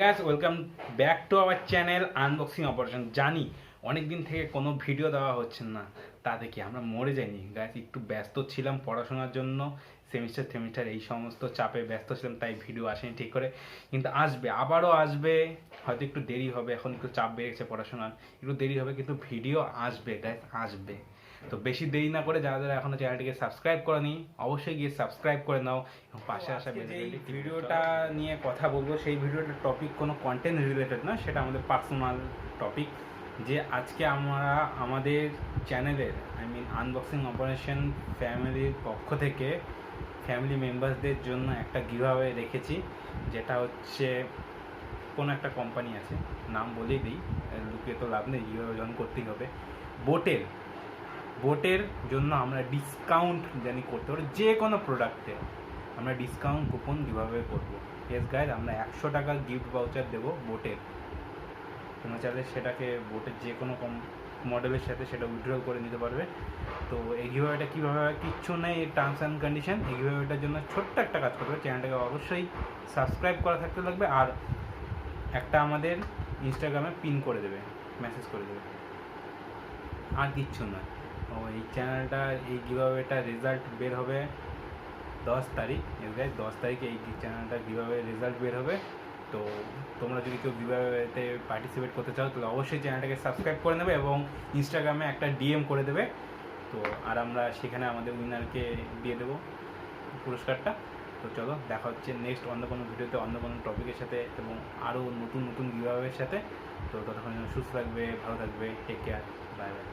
Guys welcome back to our channel unboxing operation. জানি অনেক দিন থেকে কোনো ভিডিও দেওয়া হচ্ছে না, তাতে কি আমরা মরে যাইনি গাইস। একটু ব্যস্ত ছিলাম পড়াশোনার জন্য, সেমিস্টার এই সমস্ত চাপে ব্যস্ত ছিলাম, তাই ভিডিও আসেনি ঠিক করে। কিন্তু আসবে, আবারও আসবে, হয়তো একটু দেরি হবে, এখন একটু চাপ বেড়ে গেছে পড়াশোনার, একটু দেরি হবে, কিন্তু ভিডিও আসবে গাইস, আসবে। তো বেশি দেরি না করে যারা যারা এখনো চ্যানেলটিকে সাবস্ক্রাইব করেনি অবশ্যই গিয়ে সাবস্ক্রাইব করে নাও এবং পাশে আসা ভিডিওটা নিয়ে কথা বলবো। সেই ভিডিওটার টপিক কোনো কন্টেন্ট রিলেটেড না, সেটা আমাদের পার্সোনাল টপিক। যে আজকে আমরা আমাদের চ্যানেলের আনবক্সিং অপারেশন ফ্যামিলির পক্ষ থেকে ফ্যামিলি মেম্বারসদের জন্য একটা গিভঅ্যাওয়ে রেখেছি, যেটা হচ্ছে কোনো একটা কোম্পানি আছে, নাম বলেই দিই, লুকিয়ে তো লাভ নেই, গিভঅ্যাওয়ে জয়েন করতেই হবে। বোটের জন্য আমরা ডিসকাউন্ট জানি করতে পারি, যে কোনো প্রোডাক্টে আমরা ডিসকাউন্ট কুপন কীভাবে করবো। ইয়েস গাইজ, আমরা 100 টাকা গিফট ভাউচার দেবো বোটের। তোমরা চাইলে সেটাকে বোটের যে কোনো মডেলের সাথে সেটা উইথড্র করে নিতে পারবে। তো এই গিভঅ্যাওয়েটা কীভাবে হয়, কিচ্ছু নেই, এই টার্মস অ্যান্ড কন্ডিশন। এই গিভঅ্যাওয়েটার জন্য ছোট্ট একটা কাজ করবে, চ্যানেলটাকে অবশ্যই সাবস্ক্রাইব করা থাকতে লাগবে, আর একটা আমাদের ইনস্টাগ্রামে পিন করে দেবে, মেসেজ করে দেবে, আর কিচ্ছু নয়। ও এই চ্যানেলটার এই গিভঅ্যাওয়েটার রেজাল্ট বের হবে 10 তারিখ। 10 তারিখে এই চ্যানেলটার গিভঅ্যাওয়ে রেজাল্ট বের হবে। তো তোমরা যদি কেউ গিভঅ্যাওয়েতে পার্টিসিপেট করতে চাও তাহলে অবশ্যই চ্যানেলটাকে সাবস্ক্রাইব করে নেবে এবং ইনস্টাগ্রামে একটা ডিএম করে দেবে। তো আর আমরা সেখানে আমাদের উইনারকে দিয়ে দেবো পুরস্কারটা। তো চলো, দেখা হচ্ছে নেক্সট অন্য কোনো ভিডিওতে, অন্য কোনো টপিকের সাথে এবং আরও নতুন নতুন গিভঅ্যাওয়ের সাথে। তো ততক্ষণ সুস্থ থাকবে, ভালো থাকবে, টেক কেয়ার, বাই বাই।